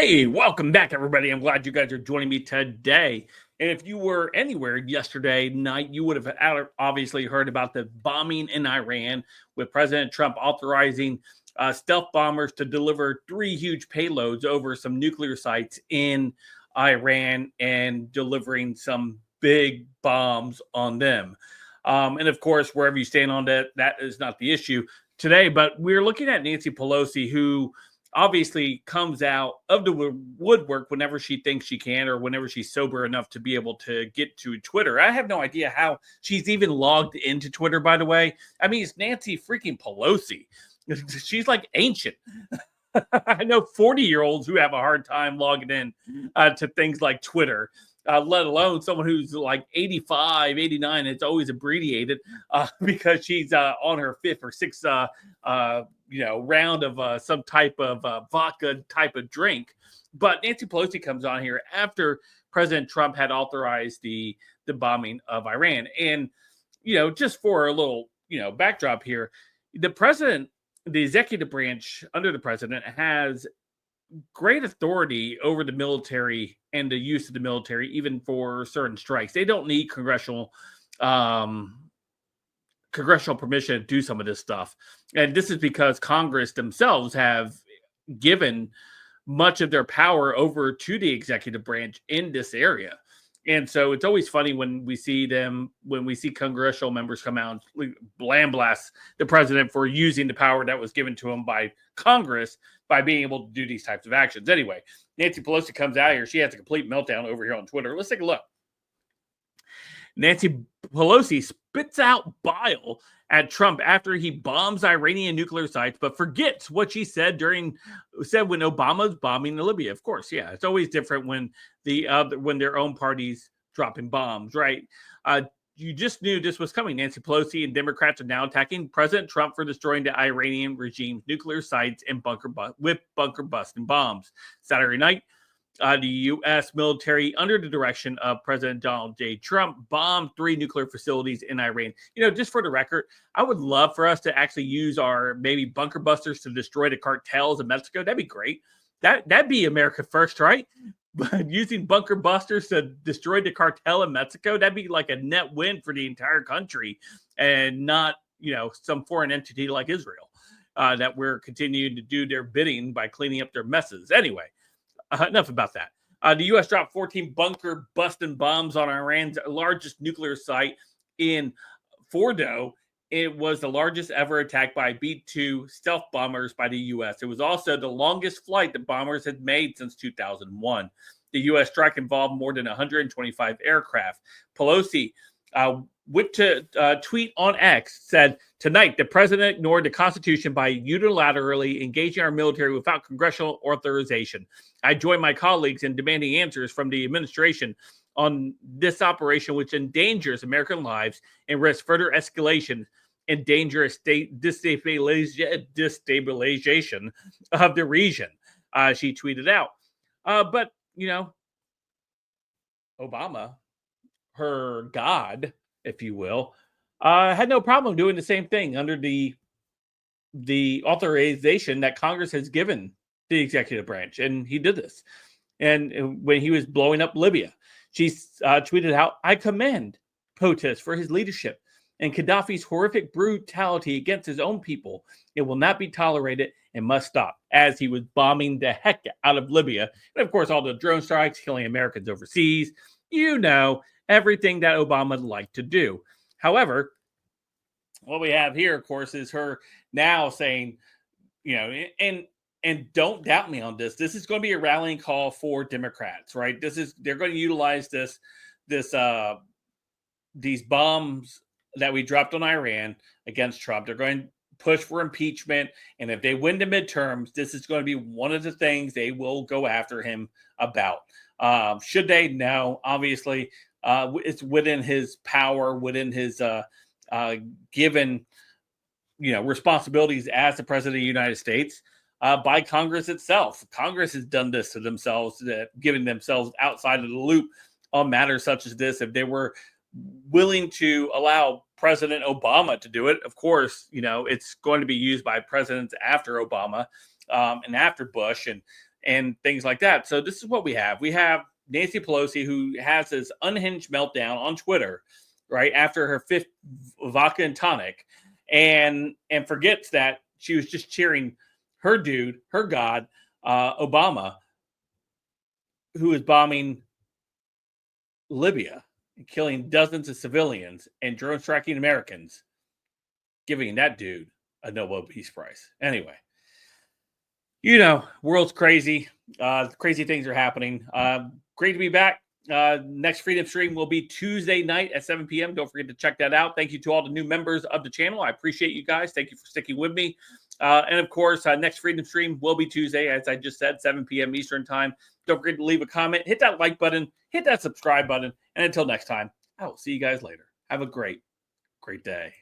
Hey, welcome back, everybody. I'm glad you guys are joining me today. And if you were anywhere yesterday night, you would have obviously heard about the bombing in Iran with President Trump authorizing stealth bombers to deliver 3 huge payloads over some nuclear sites in Iran and delivering some big bombs on them. And of course, wherever you stand on that, that is not the issue today. But we're looking at Nancy Pelosi, who obviously comes out of the woodwork whenever she thinks she can or whenever she's sober enough to be able to get to Twitter. I have no idea how she's even logged into Twitter, by the way. I mean, it's Nancy freaking Pelosi. She's like ancient. I know 40-year-olds who have a hard time logging in to things like Twitter. Let alone someone who's like 85, 89. It's always abbreviated because she's on her fifth or sixth, round of some type of vodka type of drink. But Nancy Pelosi comes on here after President Trump had authorized the bombing of Iran. And, just for a little, backdrop here, the executive branch under the president has great authority over the military and the use of the military, even for certain strikes. They don't need congressional permission to do some of this stuff. And this is because Congress themselves have given much of their power over to the executive branch in this area. And so it's always funny when we see congressional members come out and blast the president for using the power that was given to him by Congress by being able to do these types of actions. Anyway, Nancy Pelosi comes out here. She has a complete meltdown over here on Twitter. Let's take a look. Nancy Pelosi spits out bile at Trump after he bombs Iranian nuclear sites, but forgets what she said when Obama was bombing Libya. Of course, yeah, it's always different when when their own parties dropping bombs, right? You just knew this was coming. Nancy Pelosi and Democrats are now attacking President Trump for destroying the Iranian regime's nuclear sites and bunker busting bombs. Saturday night, the U.S. military, under the direction of President Donald J. Trump, bombed 3 nuclear facilities in Iran. Just for the record, I would love for us to actually use our maybe bunker busters to destroy the cartels in Mexico. That'd be great. That'd be America first, right? But using bunker busters to destroy the cartel in Mexico, that'd be like a net win for the entire country and not, some foreign entity like Israel that we're continuing to do their bidding by cleaning up their messes. Anyway. Enough about that. The U.S. dropped 14 bunker busting bombs on Iran's largest nuclear site in Fordo. It was the largest ever attack by B-2 stealth bombers by the U.S. It was also the longest flight the bombers had made since 2001. The U.S. strike involved more than 125 aircraft. Pelosi went to tweet on X, said, "Tonight, the president ignored the Constitution by unilaterally engaging our military without congressional authorization. I join my colleagues in demanding answers from the administration on this operation, which endangers American lives and risks further escalation and dangerous destabilization of the region," she tweeted out. But, Obama, her god, if you will, had no problem doing the same thing under the authorization that Congress has given the executive branch, and he did this. And when he was blowing up Libya, she tweeted out, "I commend POTUS for his leadership and Gaddafi's horrific brutality against his own people. It will not be tolerated and must stop," as he was bombing the heck out of Libya. And of course, all the drone strikes, killing Americans overseas, everything that Obama would like to do. However, what we have here, of course, is her now saying, and don't doubt me on this, this is going to be a rallying call for Democrats, right? They're going to utilize these bombs that we dropped on Iran against Trump. They're going to push for impeachment. And if they win the midterms, this is going to be one of the things they will go after him about. Should they? No, obviously. It's within his power, within his given, responsibilities as the president of the United States by Congress itself. Congress has done this to themselves, giving themselves outside of the loop on matters such as this. If they were willing to allow President Obama to do it, of course, it's going to be used by presidents after Obama and after Bush. And and things like that. So this is what we have. We have Nancy Pelosi, who has this unhinged meltdown on Twitter, right after her 5th vodka and tonic, and forgets that she was just cheering her dude, her god, Obama, who is bombing Libya and killing dozens of civilians and drone striking Americans, giving that dude a Nobel Peace Prize. Anyway, world's crazy. Crazy things are happening. Great to be back. Next Freedom Stream will be Tuesday night at 7 p.m. Don't forget to check that out. Thank you to all the new members of the channel. I appreciate you guys. Thank you for sticking with me. And of course, next Freedom Stream will be Tuesday, as I just said, 7 p.m. Eastern Time. Don't forget to leave a comment, hit that like button, hit that subscribe button. And until next time, I will see you guys later. Have a great day.